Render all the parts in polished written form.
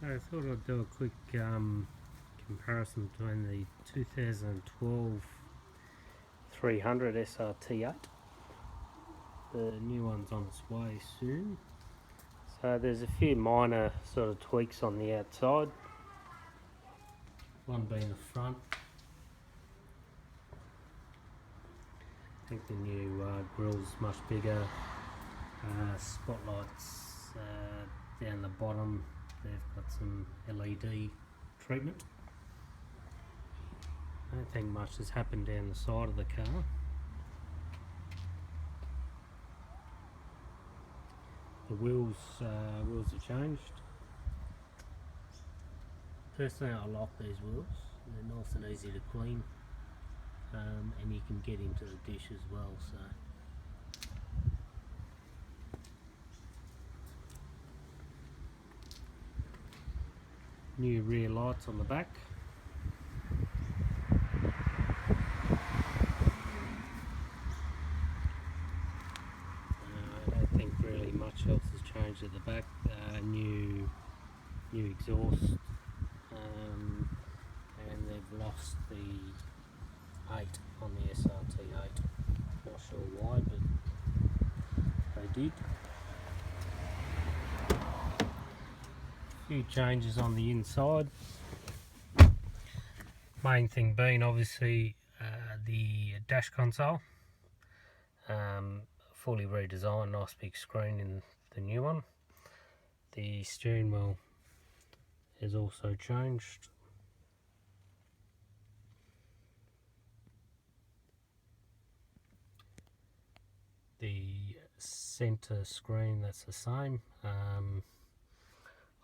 I thought I'd do a quick comparison between the 2012 300 SRT8. The new one's on its way soon. So there's a few minor sort of tweaks on the outside. One being the front. I think the new grille's much bigger. Spotlights down the bottom. They've got some LED treatment. I don't think much has happened down the side of the car. The wheels have changed. Personally, I like these wheels. They're nice and easy to clean, and you can get into the dish as well. So. New rear lights on the back. I don't think really much else has changed at the back. New exhaust, and they've lost the 8 on the SRT8. Not sure why, but they did. Few changes on the inside. Main thing being obviously the dash console, fully redesigned, nice big screen in the new one. The steering wheel is also changed. The center screen, that's the same.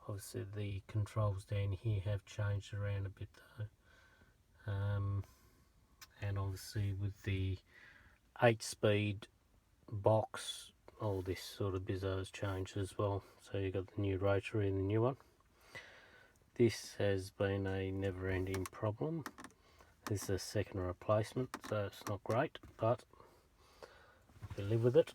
Obviously the controls down here have changed around a bit though, and obviously with the 8-speed box, all this sort of bizzo has changed as well. So you've got the new rotary in the new one. This has been a never-ending problem. This is a second replacement, so it's not great, but we live with it.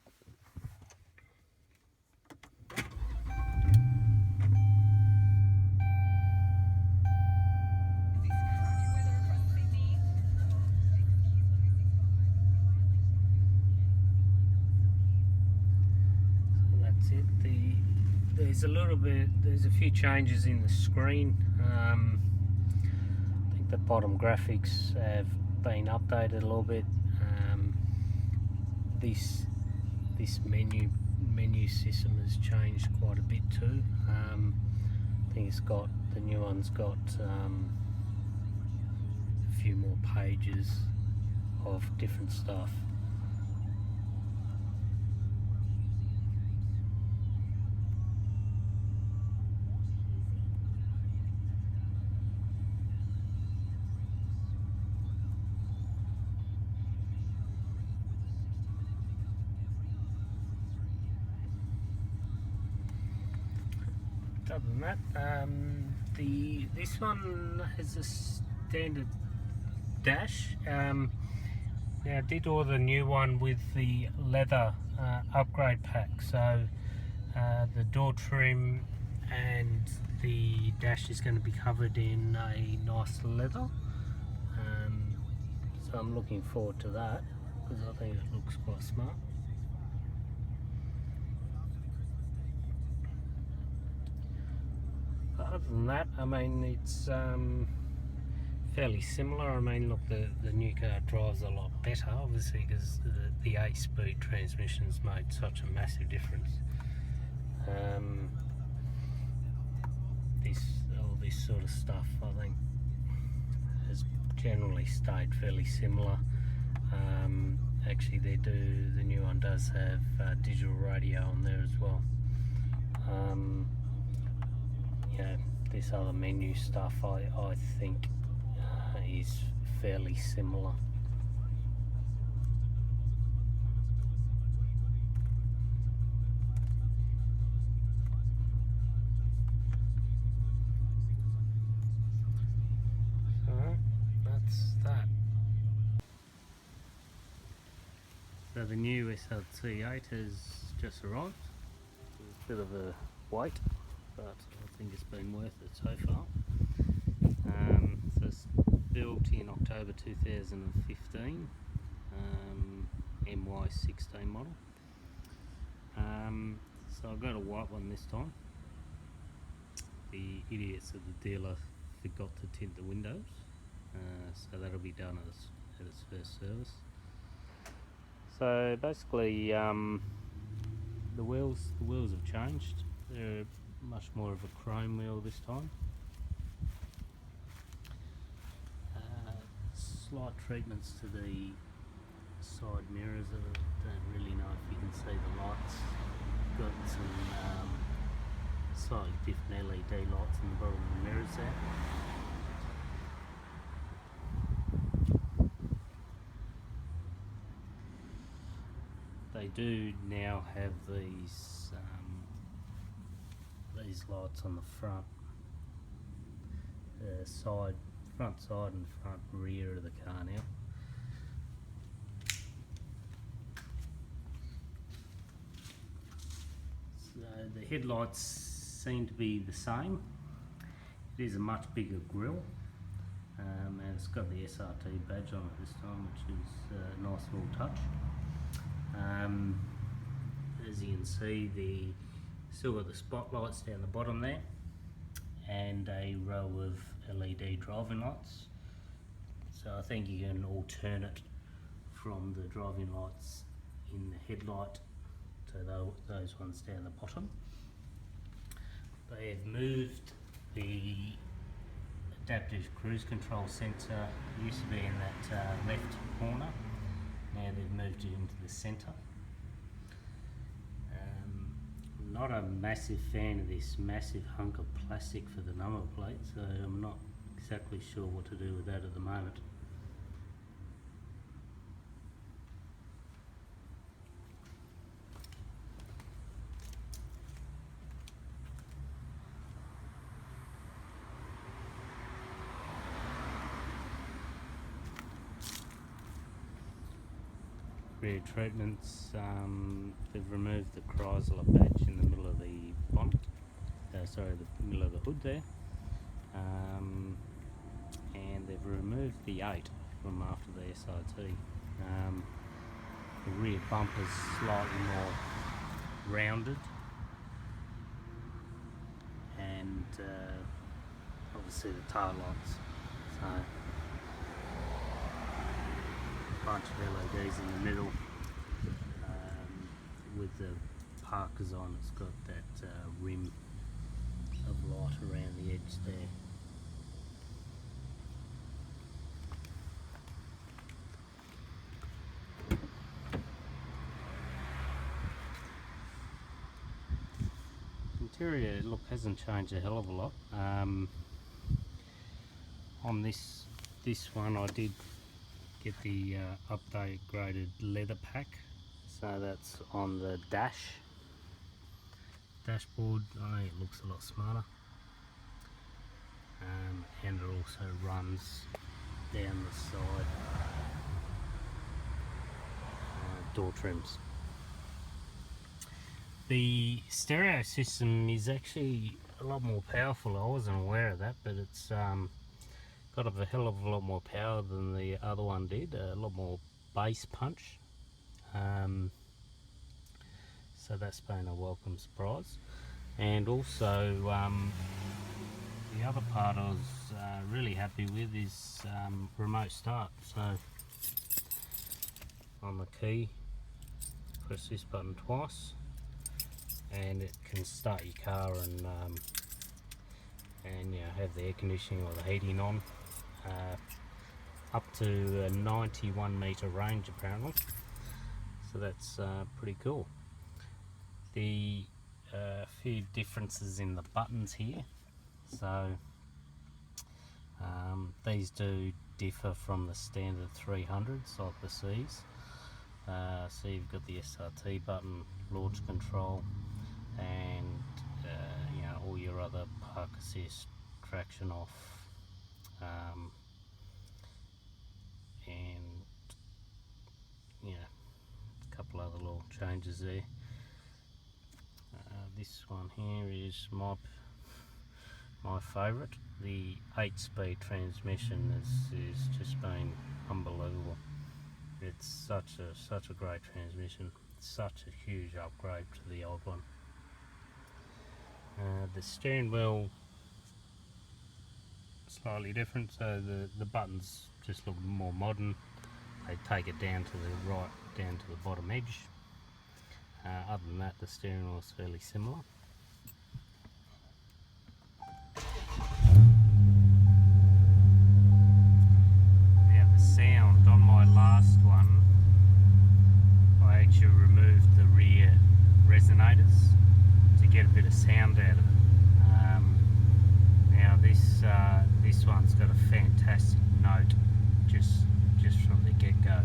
There's a few changes in the screen. I think the bottom graphics have been updated a little bit. This menu system has changed quite a bit too. I think the new one's got a few more pages of different stuff. Other than that, this one has a standard dash. Now I did order the new one with the leather upgrade pack, so the door trim and the dash is going to be covered in a nice leather. So I'm looking forward to that because I think it looks quite smart. Other than that, I mean, it's fairly similar. I mean, look, the new car drives a lot better, obviously, because the 8-speed transmission's made such a massive difference. All this sort of stuff, I think, has generally stayed fairly similar. Actually, the new one does have digital radio on there as well. Yeah, this other menu stuff I think is fairly similar. So that's that. So the new SRT8 has just arrived. It's a bit of a wait, but I think think it's been worth it so far. So it's built in October 2015, MY16 model. So I got a white one this time. The idiots at the dealer forgot to tint the windows, so that'll be done at its first service. So basically, the wheels have changed. They're much more of a chrome wheel this time. Slight treatments to the side mirrors. I don't really know if you can see the lights. Got some slightly different LED lights in the bottom of the mirrors there. They do now have these lights on the front, front side and front rear of the car now. So the headlights seem to be the same. It is a much bigger grille, and it's got the SRT badge on it this time, which is a nice little touch. As you can see, still got the spotlights down the bottom there, and a row of LED driving lights. So I think you can alternate from the driving lights in the headlight to those ones down the bottom. They have moved the adaptive cruise control sensor. It used to be in that left corner. Now they've moved it into the centre. Not a massive fan of this massive hunk of plastic for the number plate, so I'm not exactly sure what to do with that at the moment. Rear treatments, they've removed the Chrysler badge in the middle of the bonnet, the middle of the hood there, and they've removed the 8 from after the SRT. The rear bumper's slightly more rounded, and obviously the tail lights. So bunch of LEDs in the middle, with the Parkers on. It's got that rim of light around the edge there. Interior, look, hasn't changed a hell of a lot. On this one I did get the upgraded leather pack, so that's on the dashboard. I think it looks a lot smarter, and it also runs down the side. Door trims. The stereo system is actually a lot more powerful. I wasn't aware of that, but it's got a hell of a lot more power than the other one did, a lot more bass punch. So that's been a welcome surprise. And also the other part I was really happy with is remote start. So on the key, press this button twice and it can start your car and have the air conditioning or the heating on, up to a 91 metre range apparently, so that's pretty cool. The few differences in the buttons here, so these do differ from the standard 300s like the C's. So you've got the SRT button, launch control, and all your other park assist, traction off, and a couple other little changes there. This one here is my favourite. The 8-speed transmission is just been unbelievable. It's such a great transmission. Such a huge upgrade to the old one. The steering wheel slightly different, so the buttons just look more modern. They take it down to the right, down to the bottom edge. Other than that, the steering wheel is fairly similar. Now the sound on my last one, I actually removed the rear resonators to get a bit of sound out of it. Now this one's got a fantastic note just from the get-go.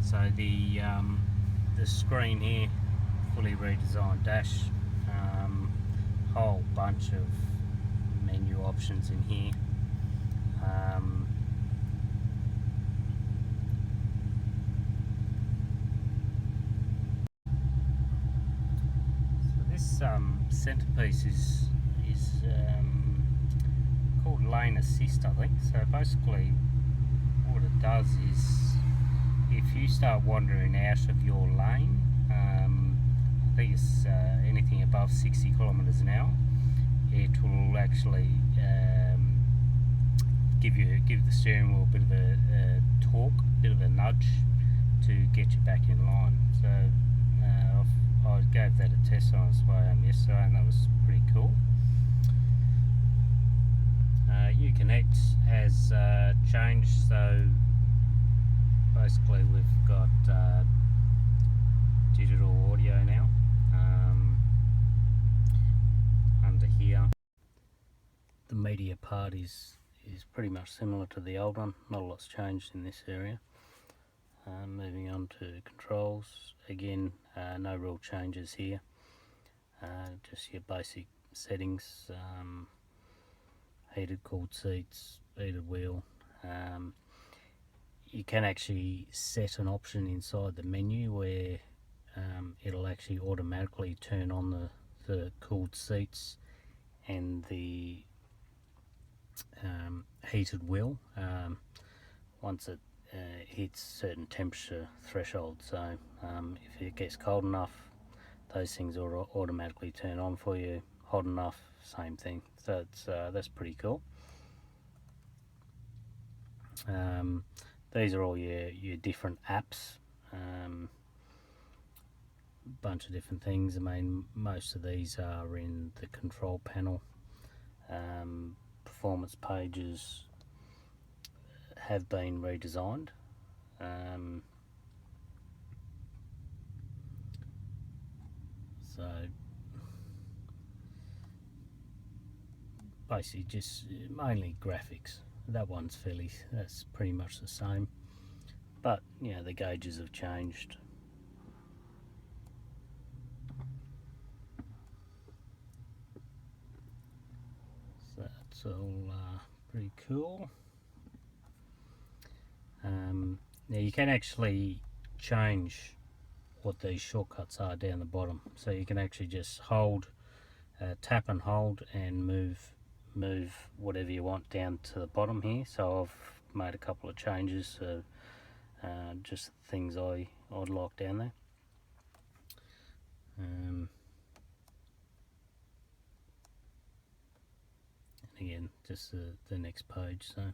So the screen here, fully redesigned dash, whole bunch of menu options in here. So this centerpiece is called lane assist, I think. So basically what it does is, if you start wandering out of your lane, I think it's anything above 60 kilometers an hour, it will actually give the steering wheel a bit of a torque, a bit of a nudge to get you back in line. So I gave that a test on its way home yesterday, and that was pretty cool. Uconnect has changed, so basically we've got digital audio now under here. The media part is pretty much similar to the old one, not a lot's changed in this area. Moving on to controls, again no real changes here, just your basic settings, heated cooled seats, heated wheel. You can actually set an option inside the menu where it'll actually automatically turn on the cooled seats and the heated wheel once it hits certain temperature threshold. So if it gets cold enough, those things will automatically turn on for you. Hot enough, same thing. So it's that's pretty cool. These are all your different apps, bunch of different things. I mean, most of these are in the control panel. Performance pages have been redesigned. So basically just mainly graphics. That one's that's pretty much the same, but you know, the gauges have changed. So that's all pretty cool. Now you can actually change what these shortcuts are down the bottom, so you can actually just hold, tap and hold, and move whatever you want down to the bottom here. So I've made a couple of changes, just things I'd like down there. And again, just the next page. So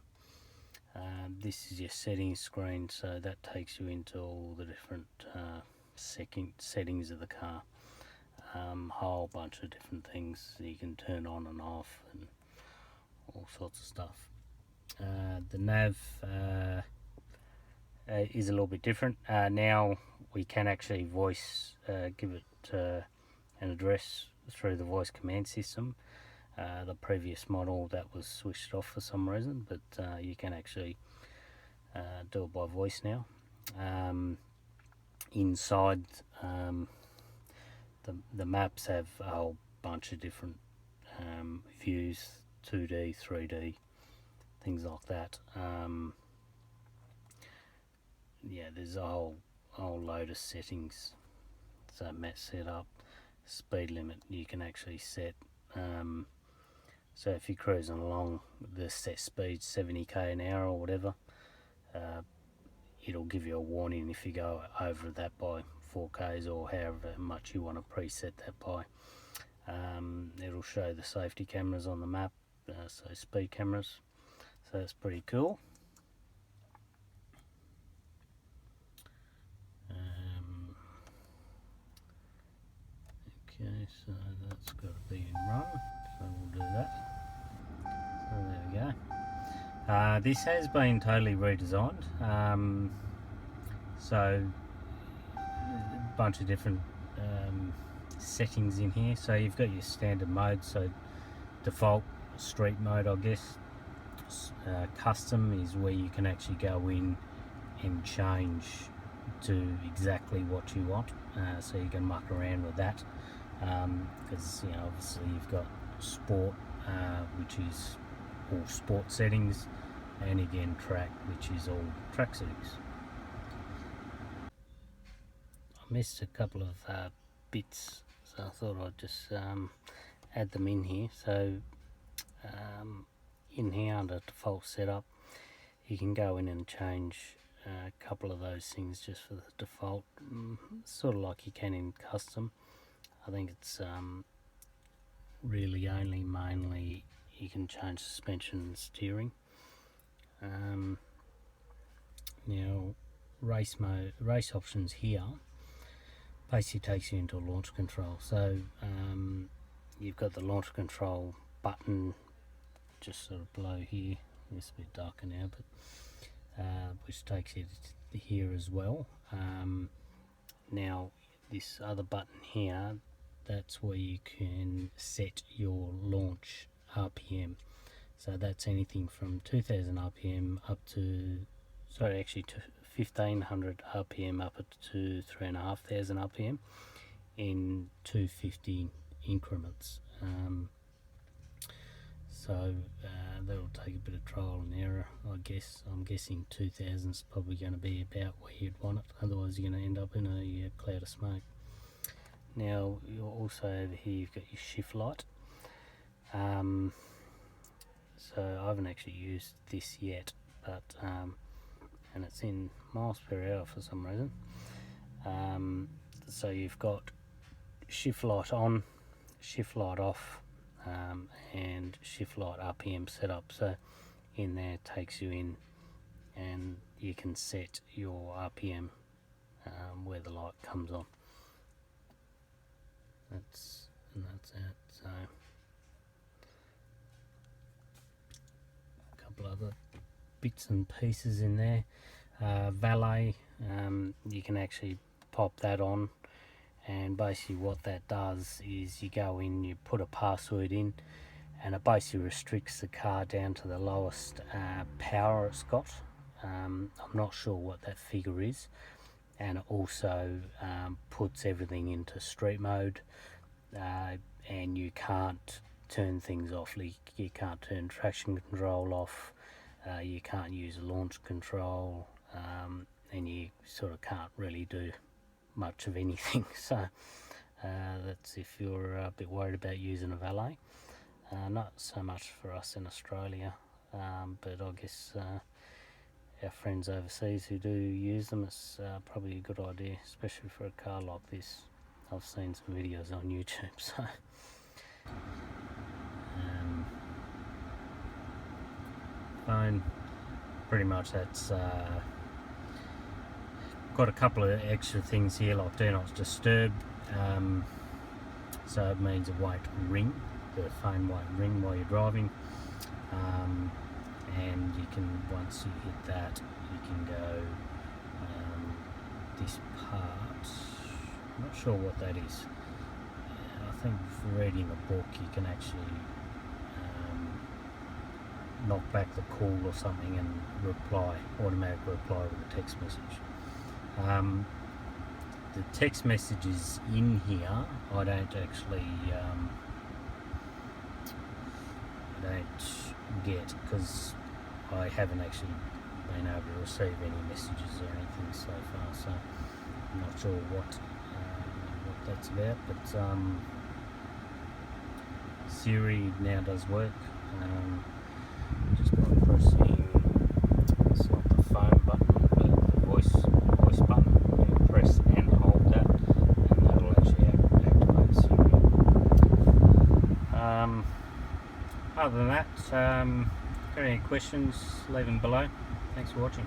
this is your settings screen, so that takes you into all the different settings of the car. Whole bunch of different things you can turn on and off and all sorts of stuff. The nav is a little bit different. Now we can actually give it an address through the voice command system. The previous model that was switched off for some reason, but you can actually do it by voice now. Inside the maps have a whole bunch of different views, 2D, 3D, things like that. Yeah, there's a whole load of settings. So map setup, speed limit you can actually set. So if you're cruising along, the set speed 70k an hour or whatever, it'll give you a warning if you go over that by 4k's or however much you want to preset that by. It'll show the safety cameras on the map, so speed cameras, so that's pretty cool. Okay, so that's got to be in run, so we'll do that. So there we go. This has been totally redesigned, so a bunch of different settings in here. So you've got your standard mode, so default, street mode I guess. Custom is where you can actually go in and change to exactly what you want, so you can muck around with that, because you know, obviously you've got sport, which is all sport settings, and again track, which is all track settings. I missed a couple of bits, so I thought I'd just add them in here. So in here under default setup, you can go in and change a couple of those things just for the default, sort of like you can in custom. I think it's really only mainly you can change suspension and steering. Now race options here basically takes you into launch control. So you've got the launch control button just sort of below here. It's a bit darker now, but which takes you to here as well. Now this other button here, that's where you can set your launch RPM. So that's anything from 2000 RPM up to, sorry, actually to 1500 RPM up to 3500 RPM in 250 increments. So that'll take a bit of trial and error, I guess. I'm guessing 2000 is probably going to be about where you'd want it, otherwise you're going to end up in a cloud of smoke. Now you're also over here, you've got your shift light. So I haven't actually used this yet, but and it's in miles per hour for some reason. So you've got shift light on, shift light off, and shift light RPM setup. So in there it takes you in and you can set your RPM where the light comes on. That's it. So a couple other bits and pieces in there. Valet, you can actually pop that on, and basically what that does is you go in, you put a password in, and it basically restricts the car down to the lowest power it's got. I'm not sure what that figure is, and it also puts everything into street mode, and you can't turn things off. You can't turn traction control off, you can't use launch control, and you sort of can't really do much of anything. So that's if you're a bit worried about using a valet. Not so much for us in Australia, but I guess our friends overseas who do use them, it's probably a good idea, especially for a car like this. I've seen some videos on YouTube, so phone, pretty much that's got a couple of extra things here like do not disturb, so it means it won't ring, the phone won't ring while you're driving, and you can, once you hit that, you can go this part, I'm not sure what that is. I think reading a book you can actually knock back the call or something and automatic reply with a text message. The text messages in here I don't actually get, because I haven't actually been able to receive any messages or anything so far, so I'm not sure what that's about. But Siri now does work. Just by pressing, it's not the phone button, but the voice button. You press and hold that, and that'll actually activate Siri. Other than that, if you have any questions, leave them below. Thanks for watching.